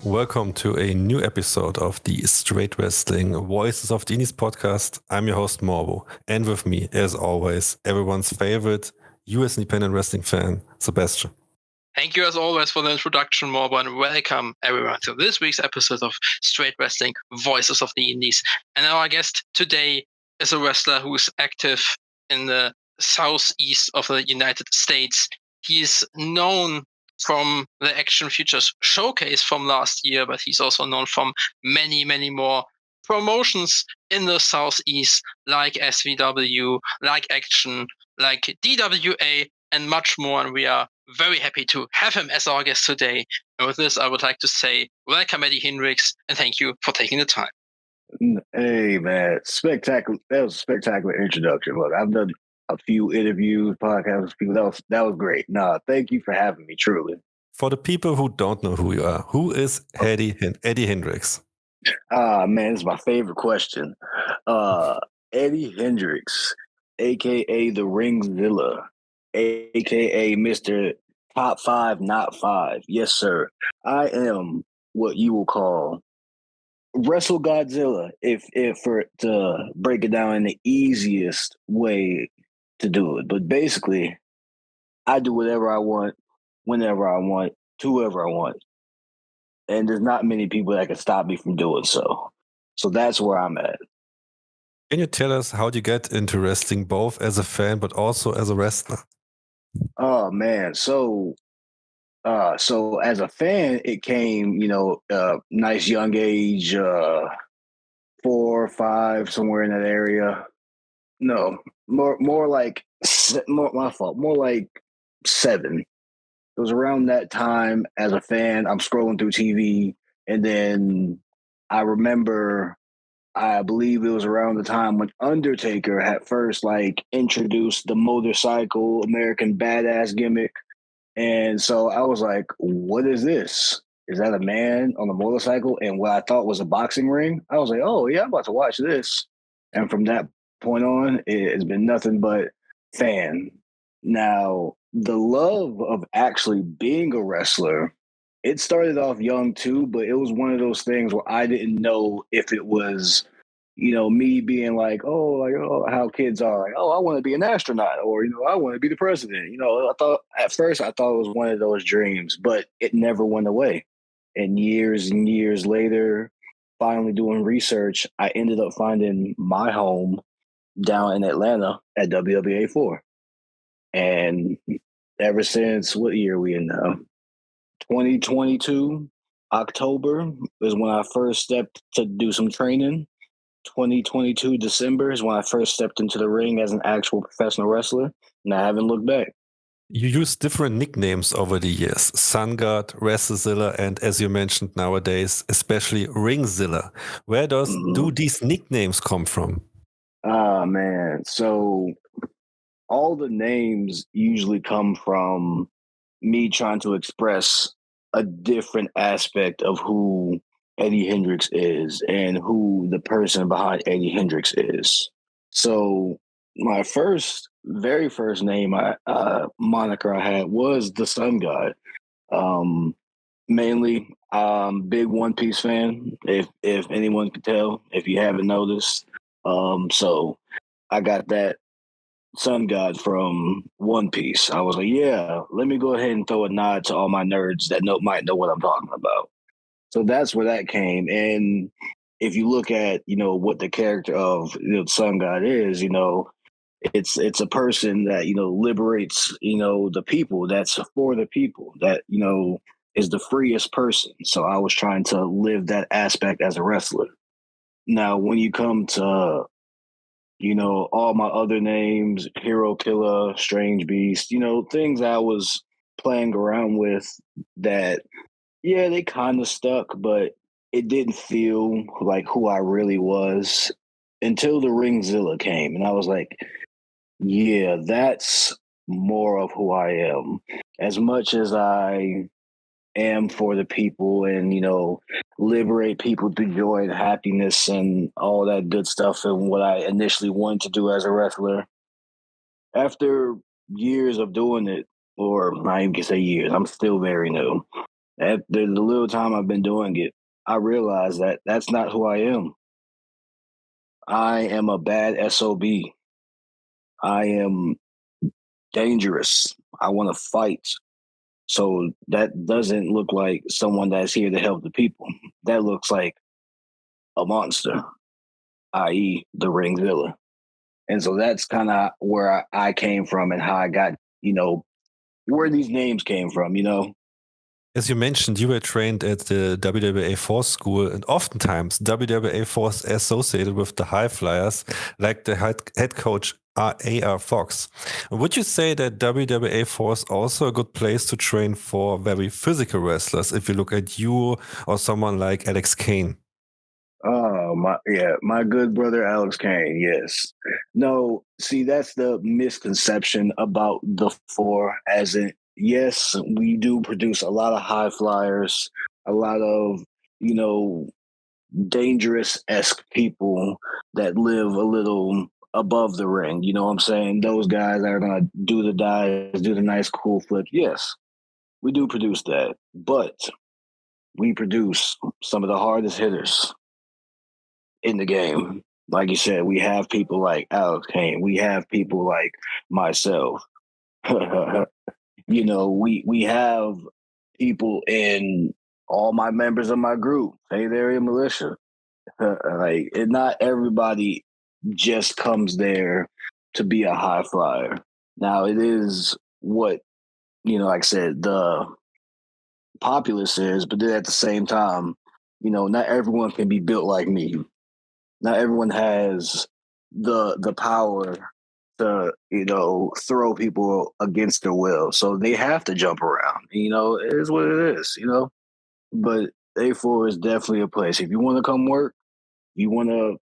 Welcome to a new episode of the Straight Wrestling Voices of the Indies podcast. I'm your host Morbo, and with me, as always, everyone's favorite US independent wrestling fan, Sebastian. Thank you as always for the introduction, Morbo, and welcome everyone to this week's episode of Straight Wrestling Voices of the Indies. And our guest today is a wrestler who is active in the southeast of the United States. He's known from the Action Futures Showcase from last year, but he's also known from many, many more promotions in the southeast, like SVW, like Action, like DWA, and much more. And we are very happy to have him as our guest today. And with this, I would like to say welcome, Eddie Hindrixx, and thank you for taking the time. Hey, man, spectacular! That was a spectacular introduction. Look, I've done a few interviews, podcasts with people. That was great. Nah, thank you for having me. Truly. For the people who don't know who you are, who is Eddie Hindrixx? Man, it's my favorite question. Eddie Hindrixx, aka the Ring Zilla, aka Mr. Top 5, not 5. Yes, sir. I am what you will call Wrestle Godzilla, if for to break it down in the easiest way to do it. But basically, I do whatever I want, whenever I want, to whoever I want. And there's not many people that can stop me from doing so. So that's where I'm at. Can you tell us how you get into wrestling, both as a fan but also as a wrestler? Oh man, so as a fan, it came, nice young age, 4 or 5, somewhere in that area. No, more like my fault. More like 7. It was around that time as a fan. I'm scrolling through TV, and then I remember, I believe it was around the time when Undertaker had first introduced the motorcycle American Badass gimmick. And so I was like, what is this? Is that a man on a motorcycle? And what I thought was a boxing ring, I was like, oh, yeah, I'm about to watch this. And from that point on, it's been nothing but fan. Now, the love of actually being a wrestler, it started off young too, but it was one of those things where I didn't know if it was me being like, oh, how kids are like, oh, I want to be an astronaut, or, I want to be the president. I thought at first it was one of those dreams, but it never went away. And years later, finally doing research, I ended up finding my home down in Atlanta at WWA 4. And ever since, what year are we in now? 2022, October is when I first stepped to do some training. 2022 December is when I first stepped into the ring as an actual professional wrestler, and I haven't looked back. You use different nicknames over the years: Sun God, WrestleZilla, and as you mentioned nowadays, especially Ring Zilla. Where do these nicknames come from? Ah, man. So all the names usually come from me trying to express a different aspect of who Eddie Hindrixx is and who the person behind Eddie Hindrixx is. So my very first name, moniker I had was the Sun God. Mainly, big One Piece fan. If anyone could tell, if you haven't noticed, so I got that Sun God from One Piece. I was like, yeah, let me go ahead and throw a nod to all my nerds that might know what I'm talking about. So that's where that came. And if you look at, what the character of the Sun God is, it's a person that, liberates, the people, that's for the people, that, is the freest person. So I was trying to live that aspect as a wrestler. Now, when you come to, all my other names, Hero Killer, Strange Beast, things I was playing around with that, yeah, they kind of stuck, but it didn't feel like who I really was until the Ring Zilla came. And I was like, yeah, that's more of who I am. As much as I am for the people and, liberate people through joy and happiness and all that good stuff and what I initially wanted to do as a wrestler, after years of doing it, or I even can say years, I'm still very new. After the little time I've been doing it, I realized that that's not who I am. I am a bad SOB. I am dangerous. I want to fight. So that doesn't look like someone that's here to help the people. That looks like a monster, i.e., the Ring Zilla. And so that's kind of where I came from and how I got, where these names came from, As you mentioned, you were trained at the WWA Force School, and oftentimes WWA Force is associated with the high flyers, like the head coach AR Fox. Would you say that WWA Force also a good place to train for very physical wrestlers? If you look at you or someone like Alex Kane. Oh my good brother Alex Kane. Yes. No, see, that's the misconception about the four. As in, yes, we do produce a lot of high flyers, a lot of dangerous-esque people that live a little above the ring. You know what I'm saying? Those guys that are gonna do the dives, do the nice cool flips. Yes, we do produce that, but we produce some of the hardest hitters in the game. Like you said, we have people like Alex Kane. We have people like myself. We have people in all my members of my group, Fade Area Militia. And not everybody just comes there to be a high flyer. Now, it is what, like I said, the populace is, but then at the same time, not everyone can be built like me. Not everyone has the power to throw people against their will, so they have to jump around. It is what it is. But A4 is definitely a place if you want to come work. You want to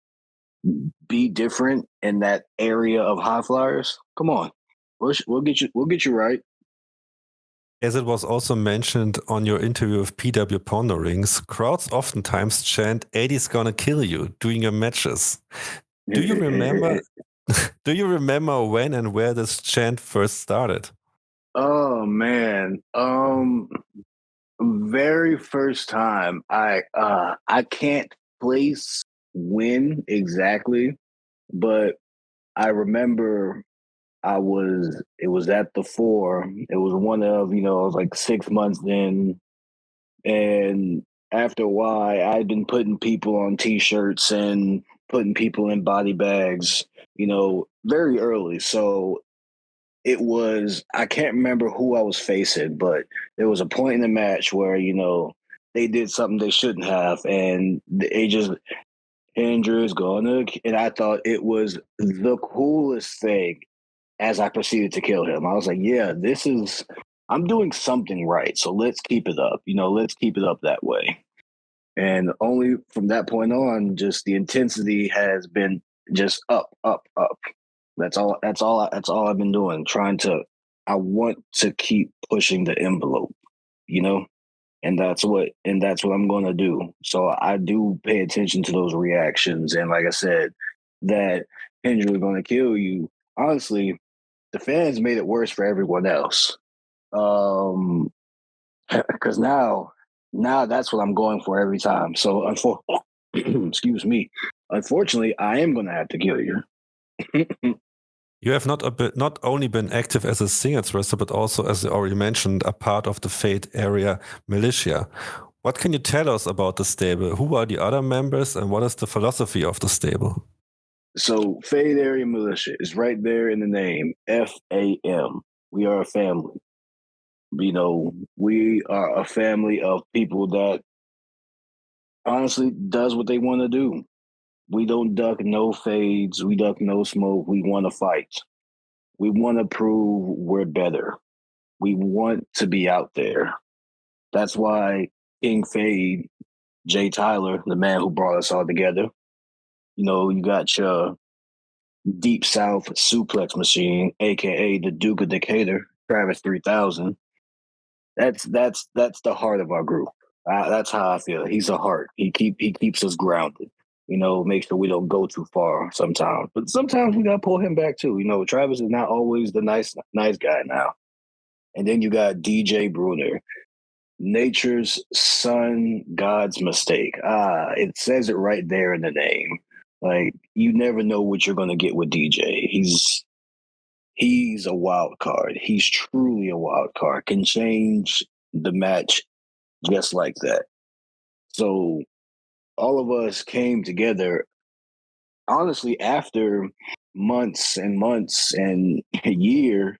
be different in that area of high flyers. Come on, we'll get you right. As it was also mentioned on your interview with PW Ponderings, crowds oftentimes chant "Eddie's gonna kill you" during your matches. Do you remember? Do you remember when and where this chant first started? Oh man, very first time I can't place when exactly, but I remember it was at the four. It was one of, I was like 6 months in, and after a while I'd been putting people on t-shirts and putting people in body bags, very early. So it was, I can't remember who I was facing, but there was a point in the match where, they did something they shouldn't have, and they just Andrew's gonna, and I thought it was the coolest thing as I proceeded to kill him. I was like, yeah, I'm doing something right. So let's keep it up. Let's keep it up that way. And only from that point on, just the intensity has been just up, up, up. That's all I've been doing. I want to keep pushing the envelope, and that's what I'm going to do. So I do pay attention to those reactions. And like I said, that Hendry going to kill you. Honestly, the fans made it worse for everyone else. Because now that's what I'm going for every time. So excuse me. Unfortunately, I am going to have to kill you. You have not only been active as a singles wrestler, but also, as you already mentioned, a part of the Fate Area Militia. What can you tell us about the stable? Who are the other members, and what is the philosophy of the stable? So, Fade Area Militia is right there in the name, FAM. We are a family. We are a family of people that honestly does what they want to do. We don't duck no fades. We duck no smoke. We want to fight. We want to prove we're better. We want to be out there. That's why King Fade, Jay Tyler, the man who brought us all together, you got your Deep South suplex machine, aka the Duke of Decatur, Travis 3000. That's the heart of our group. That's how I feel. He's a heart. He keeps us grounded. Make sure we don't go too far sometimes. But sometimes we gotta pull him back too. Travis is not always the nice guy now. And then you got DJ Bruner. nature's son, God's mistake. It says it right there in the name. Like, you never know what you're going to get with DJ. He's a wild card. He's truly a wild card. Can change the match just like that. So all of us came together, honestly, after months and months and a year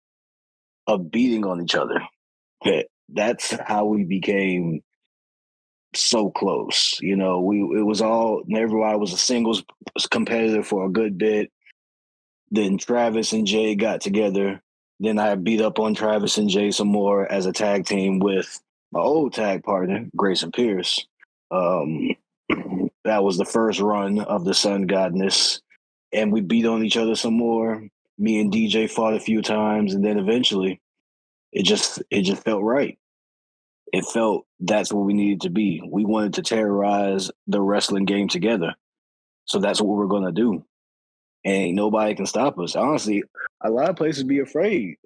of beating on each other. That's how we became so close. You know, it was all, everybody was a singles competitor for a good bit. Then Travis and Jay got together. Then I beat up on Travis and Jay some more as a tag team with my old tag partner, Grayson Pierce. That was the first run of the Sun Godness. And we beat on each other some more. Me and DJ fought a few times, and then eventually it just felt right. It felt that's what we needed to be. We wanted to terrorize the wrestling game together. So that's what we're gonna do. And nobody can stop us. Honestly, a lot of places be afraid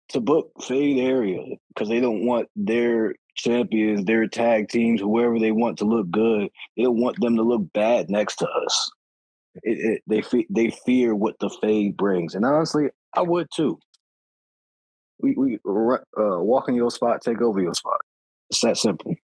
to book Fade Area because they don't want their champions, their tag teams, whoever they want to look good. They don't want them to look bad next to us. They fear what the Fade brings, and honestly, I would too. We walk in your spot, take over your spot. It's that simple.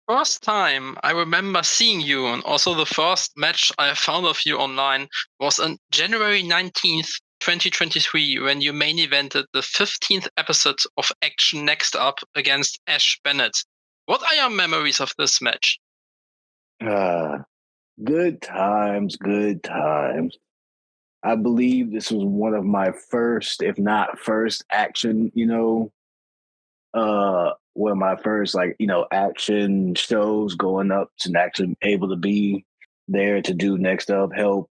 First time I remember seeing you, and also the first match I found of you online, was on January 19th, 2023, when you main evented the 15th episode of Action Next Up against Ash Bennett. What are your memories of this match? Good times, good times. I believe this was one of my first, if not first, action, one of my first, action shows going up and actually able to be there to do Next Up, help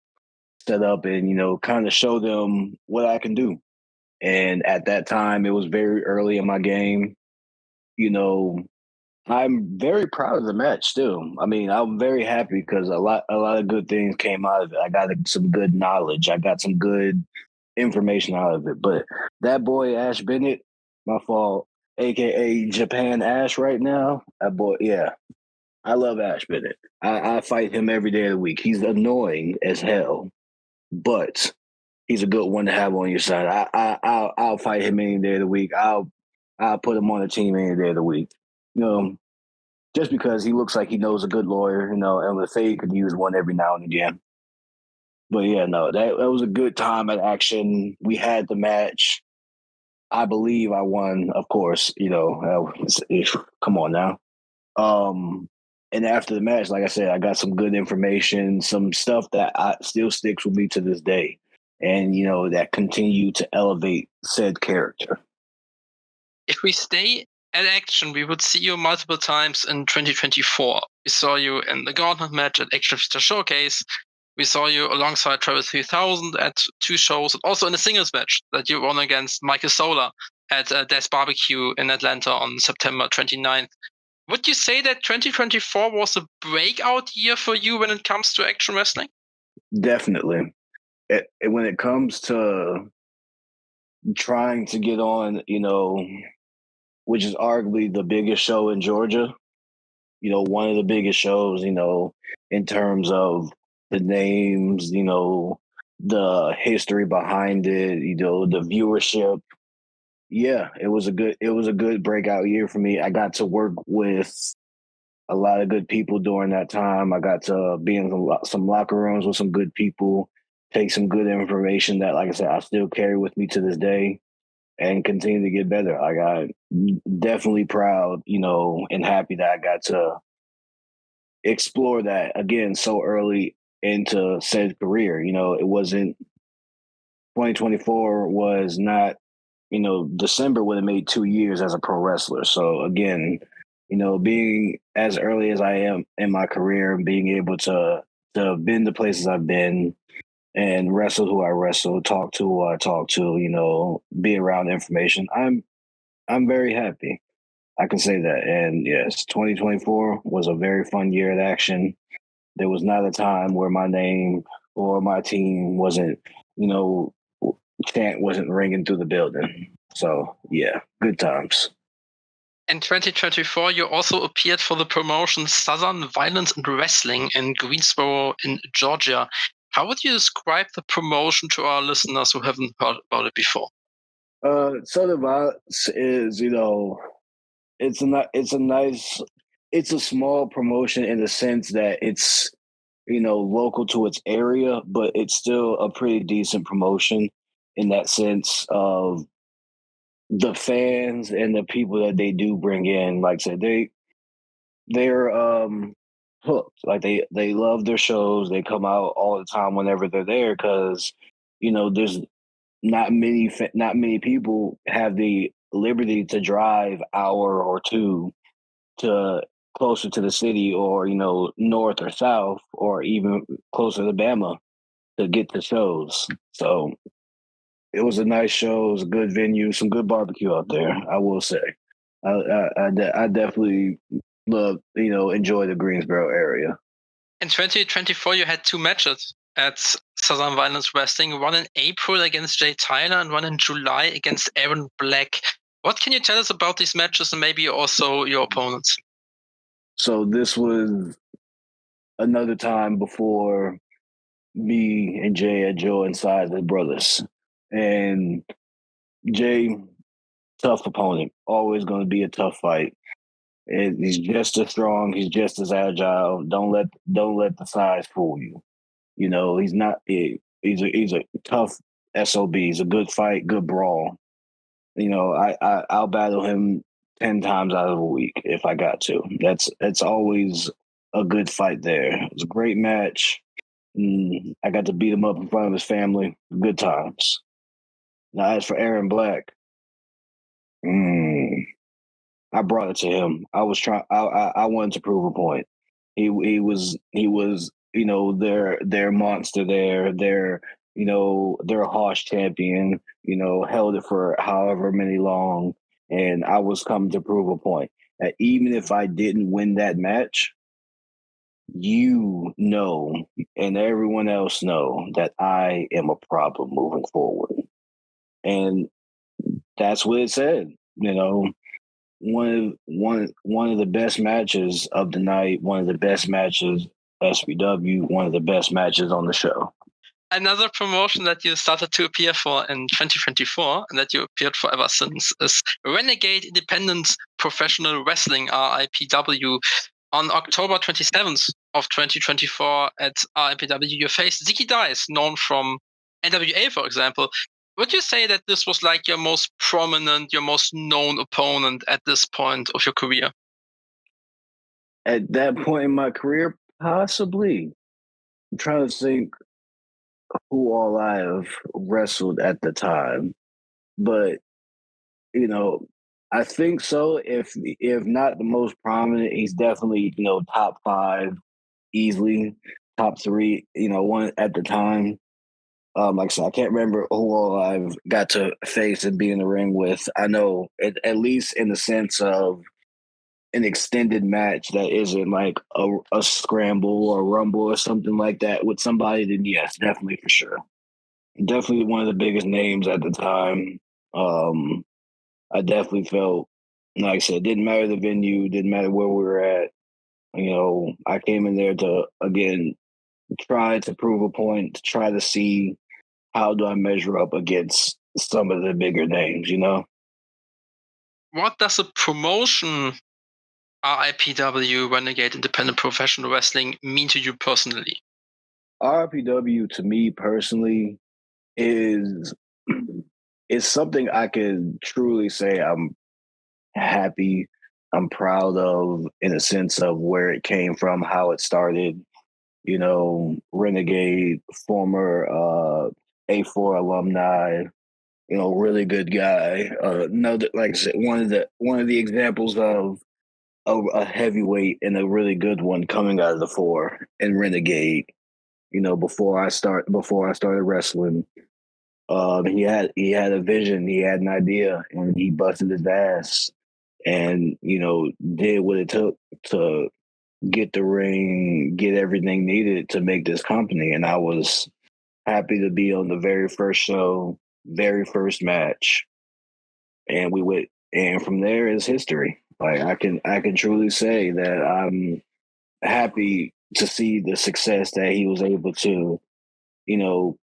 set up and, kind of show them what I can do. And at that time, it was very early in my game. I'm very proud of the match still. I mean, I'm very happy because a lot of good things came out of it. I got some good knowledge. I got some good information out of it. But that boy Ash Bennett, my fault, aka Japan Ash right now. That boy, yeah. I love Ash Bennett. I fight him every day of the week. He's annoying as hell, but he's a good one to have on your side. I'll fight him any day of the week. I'll put him on the team any day of the week. Just because he looks like he knows a good lawyer, and the Fade could use one every now and again. But yeah, no, that was a good time at Action. We had the match. I believe I won, of course. Come on now. And after the match, like I said, I got some good information, some stuff that still sticks with me to this day, and that continue to elevate said character. If we stay at Action, we would see you multiple times in 2024. We saw you in the Gauntlet match at Action Feature Showcase. We saw you alongside Travis 3000 at 2 shows, and also in a singles match that you won against Michael Solar at Death Barbecue in Atlanta on September 29th. Would you say that 2024 was a breakout year for you when it comes to action wrestling? Definitely. When it comes to trying to get on, which is arguably the biggest show in Georgia, one of the biggest shows, in terms of the names, the history behind it, the viewership. Yeah, it was a good breakout year for me. I got to work with a lot of good people during that time. I got to be in some locker rooms with some good people, take some good information that, like I said, I still carry with me to this day and continue to get better. I got definitely proud, and happy that I got to explore that again so early into said career. It wasn't 2024 was not, December would have made 2 years as a pro wrestler. So again, being as early as I am in my career and being able to been the places I've been and wrestle who I wrestle, talk to who I talk to, be around information. I'm very happy. I can say that. And yes, 2024 was a very fun year at Action. There was not a time where my name or my team wasn't, chant wasn't ringing through the building. So yeah, good times. In 2024, you also appeared for the promotion Southern Violence and Wrestling in Greensboro in Georgia. How would you describe the promotion to our listeners who haven't heard about it before? Southern Violence is, it's a small promotion in the sense that it's, local to its area, but it's still a pretty decent promotion in that sense of the fans and the people that they do bring in. Like I said, they're hooked. Like they love their shows. They come out all the time whenever they're there because there's not many people have the liberty to drive hour or two to closer to the city, or north or south, or even closer to Bama to get to shows. So it was a nice show. It was a good venue, some good barbecue out there, I will say. I definitely love, enjoy the Greensboro area. In 2024, you had two matches at Southern Violence Wrestling, one in April against Jay Tyler and one in July against Aaron Black. What can you tell us about these matches and maybe also your opponents? So this was another time before me and Jay had joined Sides as brothers. And Jay, tough opponent, always going to be a tough fight. And he's just as strong. He's just as agile. Don't let the size fool you. He's not. He's a tough SOB. He's a good fight, good brawl. I'll battle him 10 times out of a week if I got to. That's always a good fight there. It was a great match. I got to beat him up in front of his family. Good times. Now, as for Aaron Black, I brought it to him. I was trying. I wanted to prove a point. He was their monster there. Their harsh champion. Held it for however many long, and I was coming to prove a point that even if I didn't win that match, and everyone else know that I am a problem moving forward, and that's what it said. One of the best matches of the night, one of the best matches SPW, one of the best matches on the show. Another promotion that you started to appear for in 2024 and that you appeared for ever since is Renegade Independent Professional Wrestling, RIPW. On October 27th of 2024 at RIPW, you faced Zicky Dice, known from NWA, for example. Would you say that this was like your most prominent, your most known opponent at this point of your career? At that point in my career, possibly. I'm trying to think who all I have wrestled at the time, but I think so. If not the most prominent, he's definitely top 5, easily top 3. One at the time. Like I said, I can't remember who all I've got to face and be in the ring with. I know at least in the sense of an extended match that isn't like a scramble or rumble or something like that with somebody, then yes, definitely for sure. Definitely one of the biggest names at the time. I definitely felt, like I said, didn't matter the venue, didn't matter where we were at. I came in there to, again, try to prove a point, to try to see how do I measure up against some of the bigger names, What does a promotion RIPW, Renegade Independent Professional Wrestling, mean to you personally? RIPW to me personally is something I can truly say I'm happy, I'm proud of, in a sense of where it came from, how it started. Renegade, former A4 alumni, really good guy. Another, like I said, one of the examples of a heavyweight and a really good one coming out of the 4 in Renegade. Before I started wrestling, he had a vision, he had an idea, and he busted his ass, and did what it took to get the ring, get everything needed to make this company. And I was happy to be on the very first show, very first match, and we went, and from there is history. Like I can truly say that I'm happy to see the success that he was able to, you know,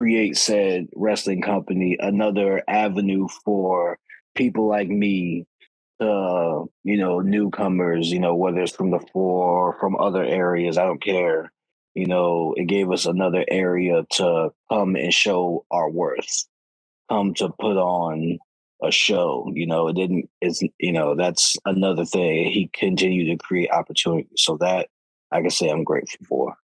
create said wrestling company, another avenue for people like me, newcomers, whether it's from the four or from other areas, I don't care. It gave us another area to come and show our worth, come to put on a show. It didn't, that's another thing. He continued to create opportunities. So that I can say I'm grateful for.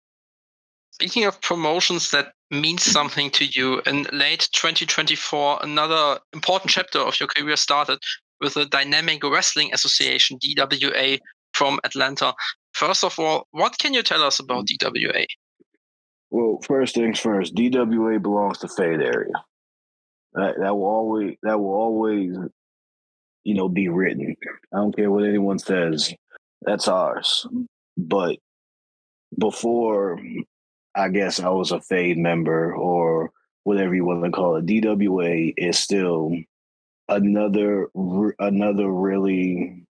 Speaking of promotions that means something to you, in late 2024, another important chapter of your career started with the Dynamic Wrestling Association, DWA, from Atlanta. First of all, what can you tell us about DWA? Well, first things first, DWA belongs to Fade area. That will always, be written. I don't care what anyone says. That's ours. But before, I guess I was a Fade member or whatever you want to call it, DWA is still another really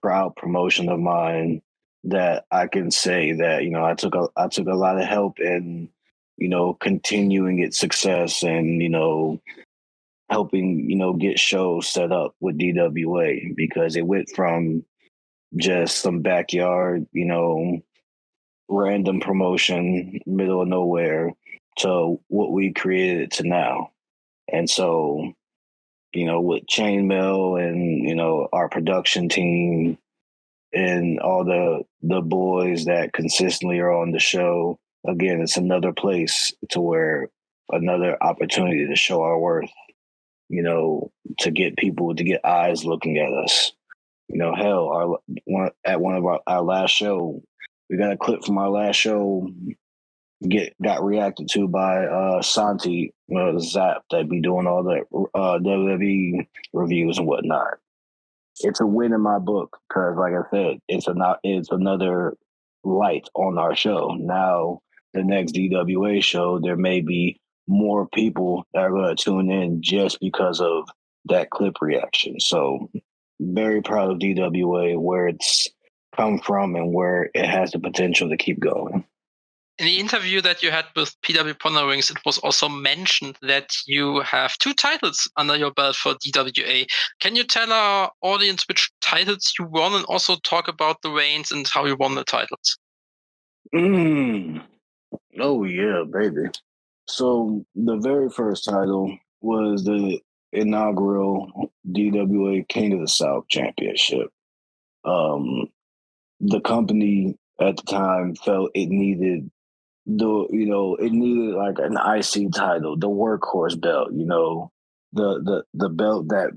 proud promotion of mine that I can say that I took a lot of help in continuing its success and helping get shows set up with DWA, because it went from just some backyard random promotion middle of nowhere to what we created to now. And so with Chainmail and our production team and all the boys that consistently are on the show, again, it's another place to where another opportunity to show our worth, to get people to get eyes looking at us. Hell, at one of our last show, we got a clip from our last show got reacted to by Santi Zap that be doing all the WWE reviews and whatnot. It's a win in my book because, like I said, it's another light on our show. Now, the next DWA show, there may be more people that are going to tune in just because of that clip reaction. So, very proud of DWA, where it's come from and where it has the potential to keep going. In the interview that you had with PW Ponderings, it was also mentioned that you have 2 titles under your belt for DWA. Can you tell our audience which titles you won and also talk about the reigns and how you won the titles? Oh, yeah, baby. So the very first title was the inaugural DWA King of the South Championship. The company at the time felt it needed like an IC title, the workhorse belt, the belt that,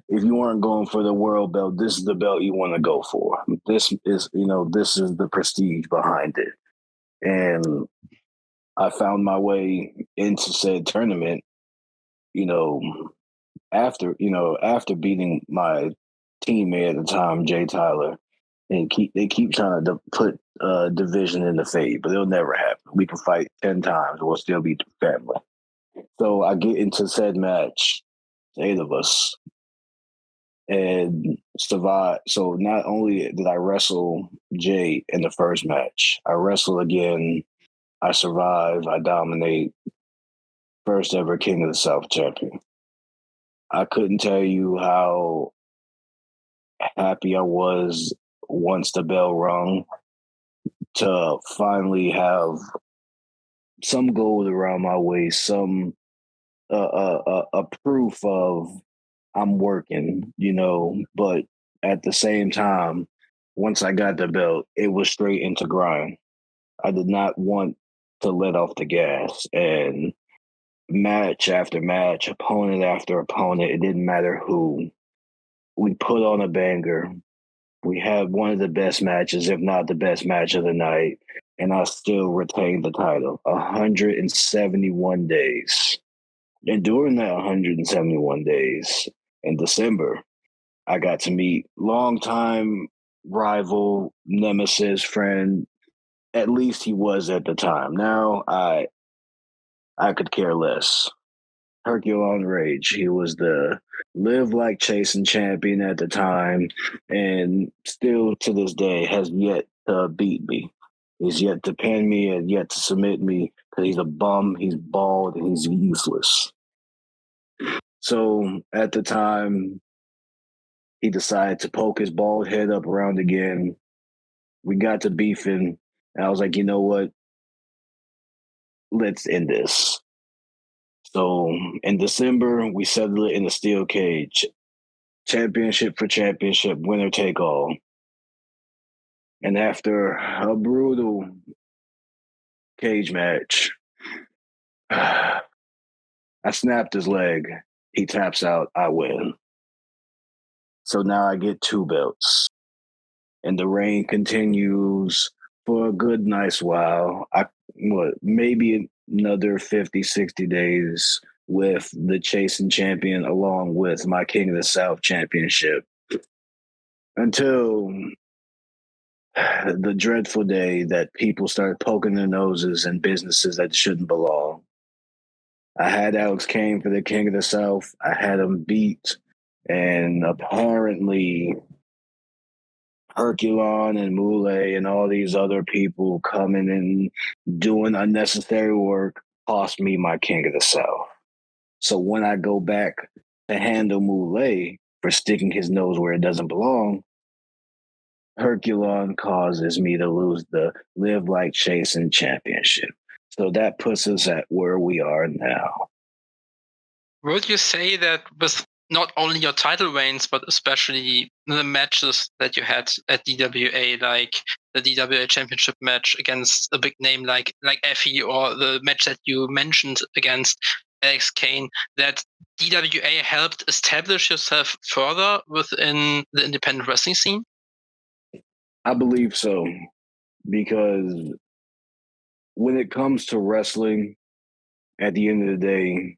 if you weren't going for the world belt, this is the belt you want to go for. This is the prestige behind it. And I found my way into said tournament, after beating my teammate at the time, Jay Tyler, and they keep trying to put division in the Fade, but it'll never happen. We can fight 10 times, we'll still be family. So I get into said match, 8 of us, and survive. So not only did I wrestle Jay in the first match, I wrestle again, I survive, I dominate, first ever King of the South champion. I couldn't tell you how happy I was once the bell rung to finally have some gold around my waist, some a proof of I'm working, but at the same time, once I got the belt, it was straight into grind. I did not want to let off the gas, and match after match, opponent after opponent, it didn't matter who. We put on a banger. We had one of the best matches, if not the best match of the night, and I still retained the title. 171 days. And during that 171 days in December, I got to meet longtime rival, nemesis, friend. At least he was at the time. Now I could care less. Herculon Rage. He was the Live Like Chasing champion at the time, and still to this day has yet to beat me. He's yet to pin me and yet to submit me because he's a bum, he's bald, and he's useless. So at the time, he decided to poke his bald head up around again. We got to beefing, and I was like, you know what? Let's end this. So in December, we settled it in a steel cage. Championship for championship, winner take all. And after a brutal cage match, I snapped his leg. He taps out. I win. So now I get 2 belts. And the reign continues for a good, nice while. Maybe another 50, 60 days with the chasing champion along with my King of the South championship. Until the dreadful day that people started poking their noses in businesses that shouldn't belong. I had Alex Kane for the King of the South. I had him beat, and apparently Herculon and Mule and all these other people coming and doing unnecessary work cost me my King of the South. So when I go back to handle Mule for sticking his nose where it doesn't belong, Herculon causes me to lose the Live Like Chasing championship. So that puts us at where we are now. Would you say that with not only your title reigns, but especially the matches that you had at DWA, like the DWA Championship match against a big name like Effie, or the match that you mentioned against Alex Kane, that DWA helped establish yourself further within the independent wrestling scene? I believe so, because when it comes to wrestling, at the end of the day,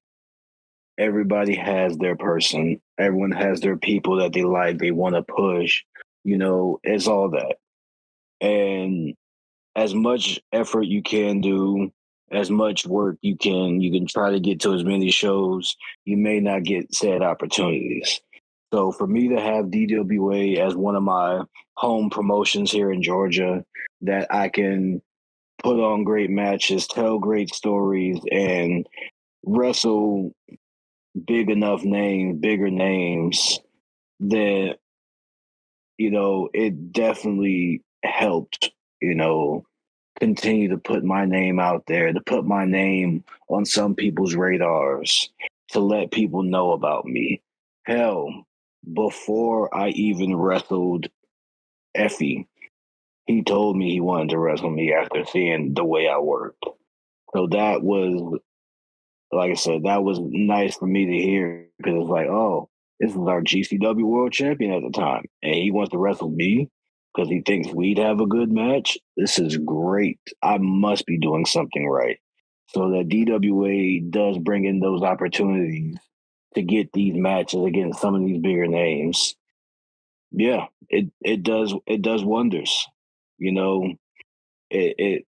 everybody has their person. Everyone has their people that they like, they want to push. It's all that. And as much effort you can do, as much work you can try to get to as many shows, you may not get said opportunities. So for me to have DWA as one of my home promotions here in Georgia, that I can put on great matches, tell great stories, and wrestle bigger names, that, it definitely helped, continue to put my name out there, to put my name on some people's radars, to let people know about me. Hell, before I even wrestled Effie, he told me he wanted to wrestle me after seeing the way I worked. So that was, like I said, that was nice for me to hear, because it's like, oh, this is our GCW world champion at the time, and he wants to wrestle me because he thinks we'd have a good match. This is great. I must be doing something right. So that DWA does bring in those opportunities to get these matches against some of these bigger names. Yeah, it does wonders. It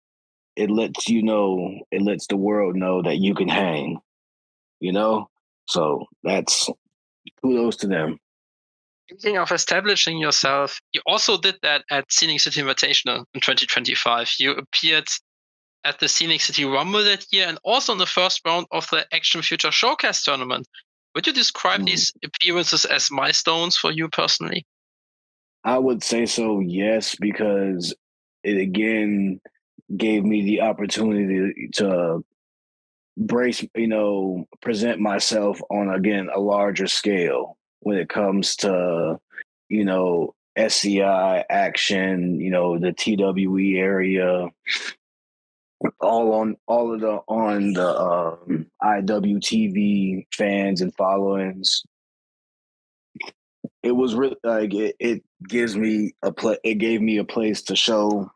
it lets it lets the world know that you can hang. So that's kudos to them. Speaking of establishing yourself, you also did that at Scenic City Invitational in 2025. You appeared at the Scenic City Rumble that year, and also in the first round of the Action Future Showcase tournament. Would you describe these appearances as milestones for you personally? I would say so, yes, because it again gave me the opportunity to present myself on, again, a larger scale when it comes to, SCI action, the TWE area, on the IWTV fans and followings. It was really like it gives me it gave me a place to show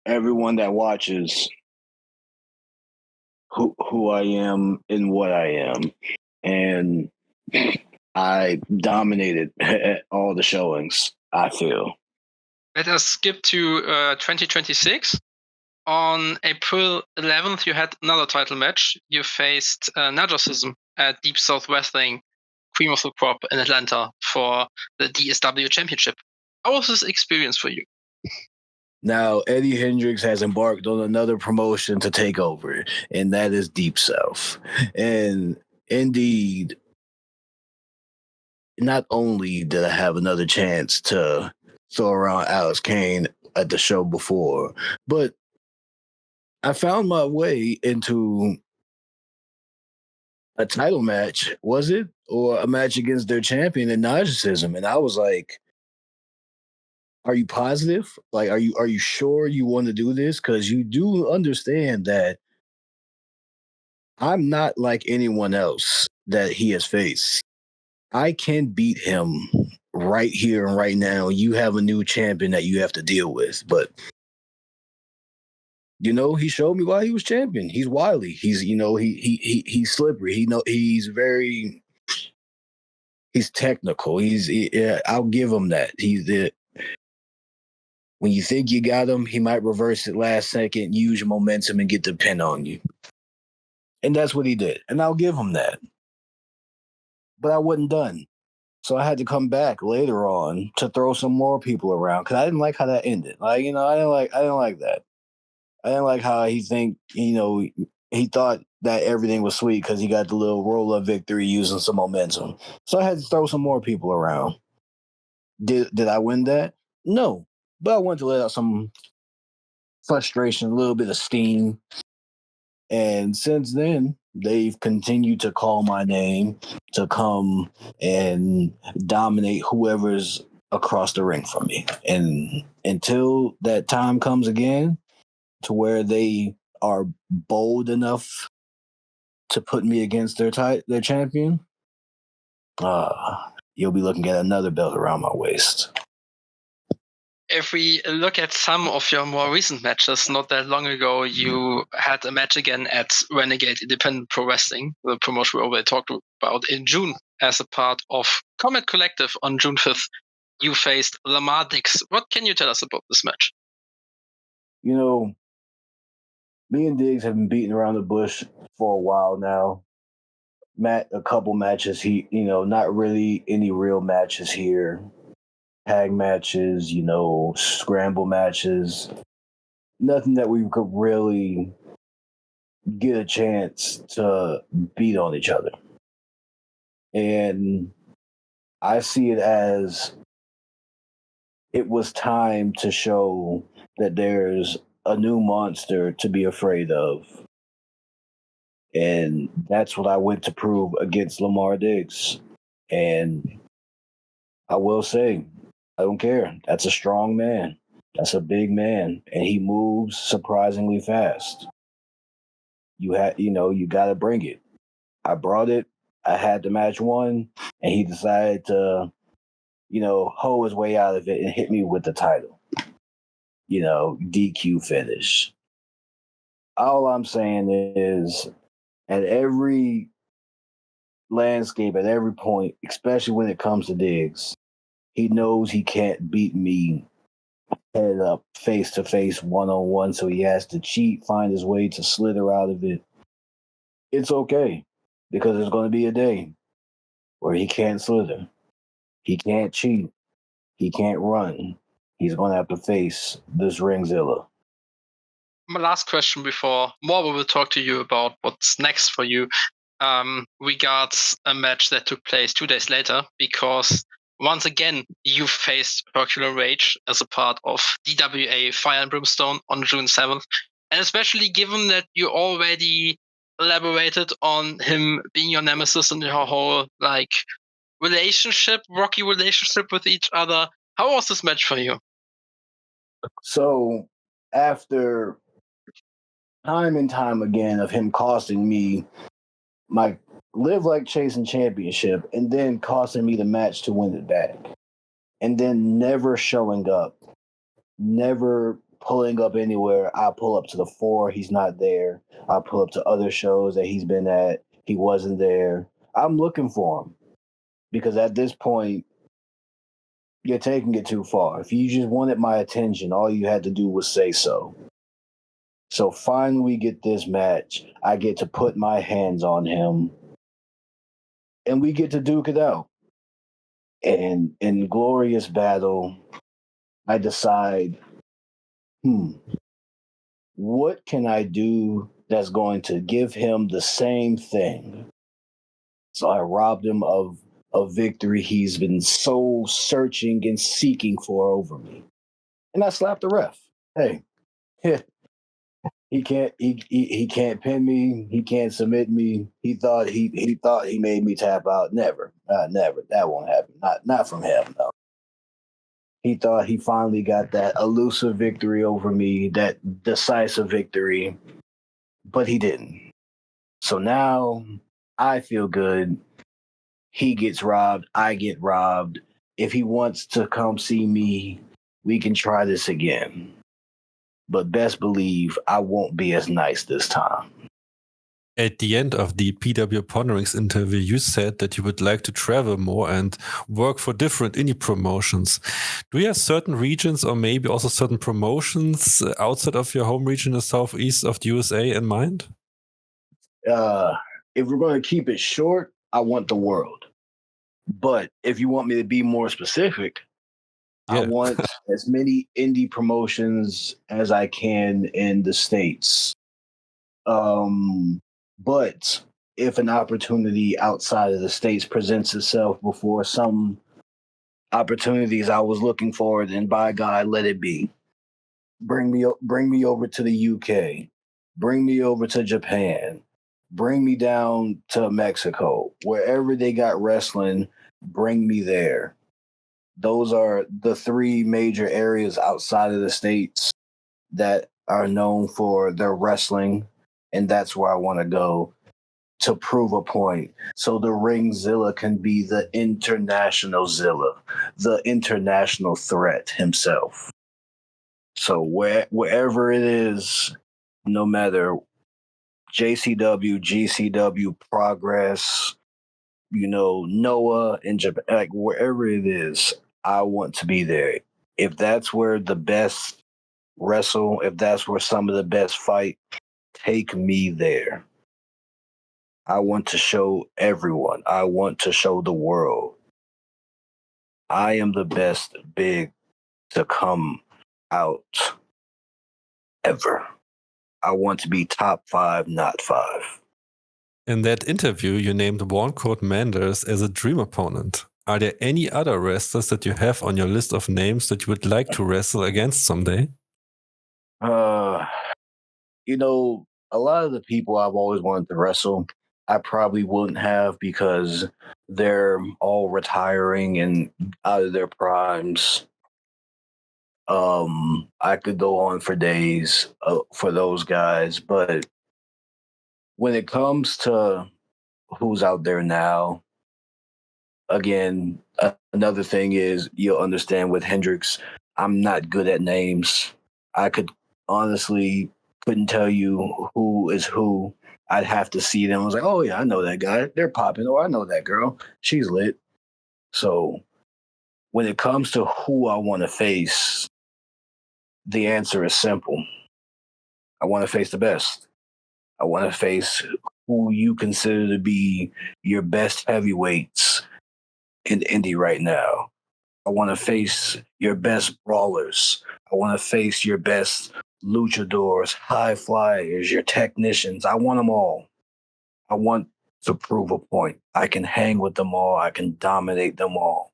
everyone that watches who I am and what I am. And I dominated all the showings, I feel. Let us skip to 2026. On April 11th, you had another title match. You faced Najasism at Deep South Wrestling, Cream of the Crop in Atlanta for the DSW Championship. How was this experience for you? Now, Eddie Hindrixx has embarked on another promotion to take over, and that is Deep South. And indeed, not only did I have another chance to throw around Alex Kane at the show before, but I found my way into a title match, was it? Or a match against their champion in Narcissism. And I was like, are you positive? Like, are you sure you want to do this? Because you do understand that I'm not like anyone else that he has faced. I can beat him right here and right now. You have a new champion that you have to deal with. But he showed me why he was champion. He's wily. He's he's slippery. He's technical. I'll give him that. When you think you got him, he might reverse it last second, use your momentum, and get the pin on you. And that's what he did. And I'll give him that. But I wasn't done. So I had to come back later on to throw some more people around because I didn't like how that ended. Like, I didn't like that. I didn't like how he thought that everything was sweet because he got the little roll-up victory using some momentum. So I had to throw some more people around. Did I win that? No. But I wanted to let out some frustration, a little bit of steam. And since then, they've continued to call my name to come and dominate whoever's across the ring from me. And until that time comes again to where they are bold enough to put me against their champion, you'll be looking at another belt around my waist. If we look at some of your more recent matches, not that long ago, you had a match again at Renegade Independent Pro Wrestling, the promotion we already talked about in June, as a part of Comet Collective on June 5th. You faced Lamar Dix. What can you tell us about this match? Me and Diggs have been beating around the bush for a while now. A couple matches, not really any real matches here. Tag matches, scramble matches. Nothing that we could really get a chance to beat on each other. And I see it as it was time to show that there's a new monster to be afraid of. And that's what I went to prove against Lamar Dix. And I will say, I don't care. That's a strong man. That's a big man. And he moves surprisingly fast. You got to bring it. I brought it. I had the match won. And he decided to, hoe his way out of it and hit me with the title. DQ finish. All I'm saying is, at every landscape, at every point, especially when it comes to Diggs, he knows he can't beat me head up, face to face, one-on-one, so he has to cheat, find his way to slither out of it. It's okay, because there's going to be a day where he can't slither. He can't cheat. He can't run. He's going to have to face this Ring Zilla. My last question before Morbo will talk to you about what's next for you. We got a match that took place 2 days later because once again you faced Herculean Rage as a part of DWA Fire and Brimstone on June 7th. And especially given that you already elaborated on him being your nemesis and your whole rocky relationship with each other. How was this match for you? So after time and time again of him costing me my Live Like Chasing championship and then costing me the match to win it back, and then never showing up, never pulling up anywhere. I pull up to the 4, he's not there. I pull up to other shows that he's been at, he wasn't there. I'm looking for him because at this point, you're taking it too far. If you just wanted my attention, all you had to do was say so. So finally we get this match. I get to put my hands on him and we get to duke it out. And in glorious battle, I decide, what can I do that's going to give him the same thing? So I robbed him of a victory he's been so searching and seeking for over me. And I slapped the ref. Hey, he can't pin me. He can't submit me. He thought he made me tap out. Never. Never. That won't happen. Not from him, no. He thought he finally got that elusive victory over me, that decisive victory, but he didn't. So now I feel good. He gets robbed. I get robbed. If he wants to come see me, we can try this again. But best believe I won't be as nice this time. At the end of the PW Ponderings interview, you said that you would like to travel more and work for different indie promotions. Do you have certain regions or maybe also certain promotions outside of your home region, the southeast of the USA, in mind? If we're going to keep it short, I want the world. But if you want me to be more specific, I want as many indie promotions as I can in the States. But if an opportunity outside of the States presents itself before some opportunities I was looking for, then by God, let it be. Bring me over to the UK. Bring me over to Japan. Bring me down to Mexico. Wherever they got wrestling, bring me there. Those are the three major areas outside of the States that are known for their wrestling, and that's where I want to go to prove a point. So the Ring Zilla can be the international Zilla, the international threat himself. So wherever it is, no matter JCW, GCW, Progress, Noah in Japan, like wherever it is, I want to be there. If that's where the best wrestle, if that's where some of the best fight, take me there. I want to show everyone. I want to show the world. I am the best big to come out ever. I want to be top 5, not 5. In that interview, you named Warncode Manders as a dream opponent. Are there any other wrestlers that you have on your list of names that you would like to wrestle against someday? A lot of the people I've always wanted to wrestle, I probably wouldn't have because they're all retiring and out of their primes. I could go on for days for those guys, but when it comes to who's out there now, again, another thing is you'll understand with Hindrixx, I'm not good at names. I could honestly couldn't tell you who is who. I'd have to see them. I was like, oh yeah, I know that guy. They're popping. Oh, I know that girl. She's lit. So when it comes to who I want to face, the answer is simple. I want to face the best. I want to face who you consider to be your best heavyweights in indie right now. I want to face your best brawlers. I want to face your best luchadors, high flyers, your technicians. I want them all. I want to prove a point. I can hang with them all. I can dominate them all.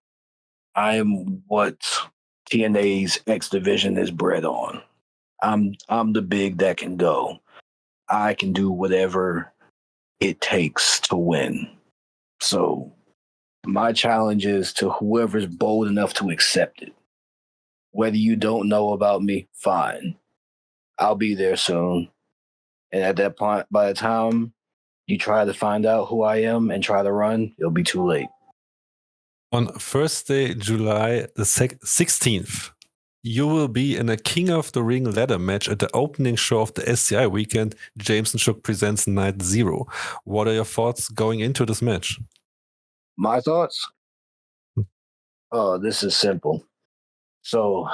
I am what TNA's X Division is bred on. I'm the big that can go. I can do whatever it takes to win. So my challenge is to whoever's bold enough to accept it. Whether you don't know about me, fine. I'll be there soon. And at that point, by the time you try to find out who I am and try to run, it'll be too late. On Thursday, July the 16th, you will be in a King of the Ring ladder match at the opening show of the SCI weekend. Jameson Shook presents Night Zero. What are your thoughts going into this match? My thoughts? Oh, this is simple. So,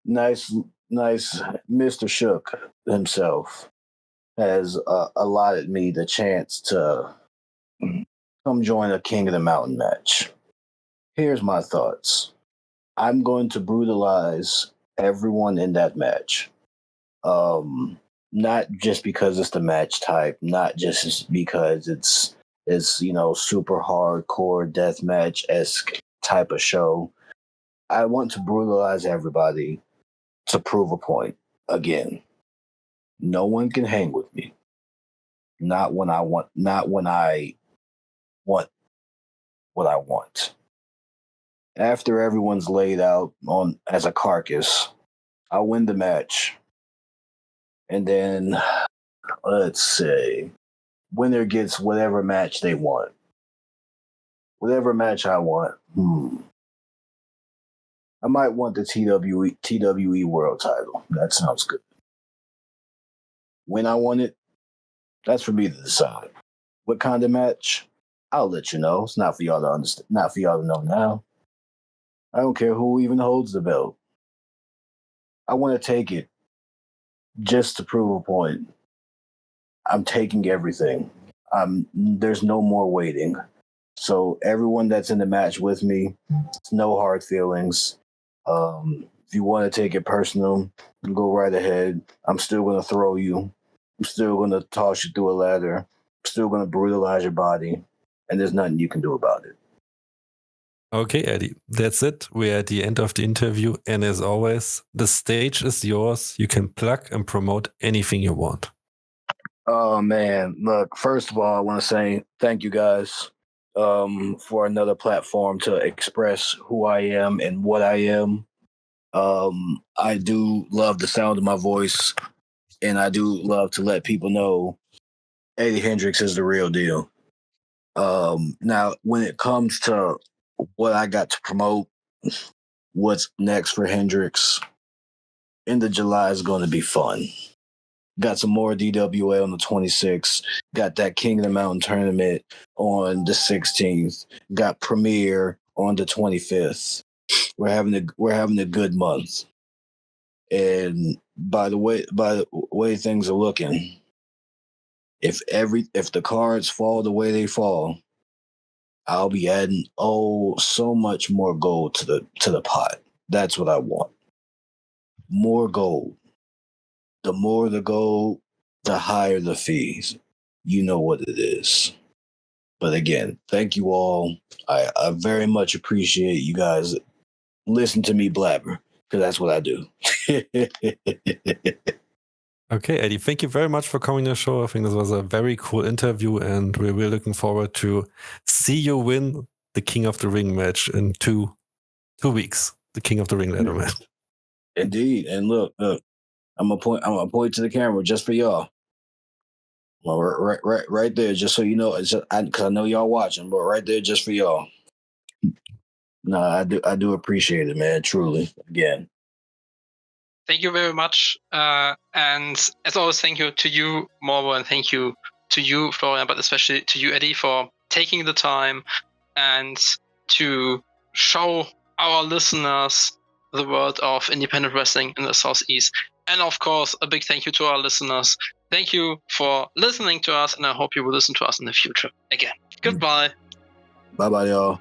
nice nice Mr. Shook himself has allotted me the chance to come join a King of the Mountain match. Here's my thoughts. I'm going to brutalize everyone in that match. Not just because it's the match type, not just because it's super hardcore deathmatch-esque type of show. I want to brutalize everybody to prove a point again. No one can hang with me. Not when I want what I want. After everyone's laid out on as a carcass, I'll win the match. And then let's say winner gets whatever match they want. Whatever match I want. I might want the TWE World title. That sounds good. When I want it, that's for me to decide. What kind of match? I'll let you know. It's not for y'all to understand. Not for y'all to know now. I don't care who even holds the belt. I want to take it just to prove a point. I'm taking everything. There's no more waiting. So everyone that's in the match with me, it's no hard feelings. If you want to take it personal, go right ahead. I'm still going to throw you. I'm still going to toss you through a ladder. I'm still going to brutalize your body. And there's nothing you can do about it. Okay, Eddie, that's it. We're at the end of the interview. And as always, the stage is yours. You can plug and promote anything you want. Oh, man. Look, first of all, I want to say thank you guys for another platform to express who I am and what I am. I do love the sound of my voice, and I do love to let people know Eddie Hindrixx is the real deal. Now, when it comes to what I got to promote, what's next for Hindrixx, end of July is going to be fun. Got some more DWA on the 26th. Got that King of the Mountain tournament on the 16th. Got Premiere on the 25th. We're having a good month. And by the way things are looking, if the cards fall the way they fall, I'll be adding so much more gold to the pot. That's what I want. More gold. The more the gold, the higher the fees. You know what it is. But again, thank you all. I very much appreciate you guys listen to me blabber, because that's what I do. Okay, Eddie, thank you very much for coming to the show. I think this was a very cool interview, and we're really looking forward to see you win the King of the Ring match in 2 weeks. The King of the Ring ladder match. Indeed. And look, I'm gonna point to the camera just for y'all. Well, right there, just so you know, because I know y'all watching, but right there, just for y'all. No, I do appreciate it, man. Truly, again. Thank you very much. And as always, thank you to you, Morbo, and thank you to you, Florian, but especially to you, Eddie, for taking the time and to show our listeners the world of independent wrestling in the Southeast. And of course, a big thank you to our listeners. Thank you for listening to us, and I hope you will listen to us in the future again. Goodbye. Bye-bye, y'all.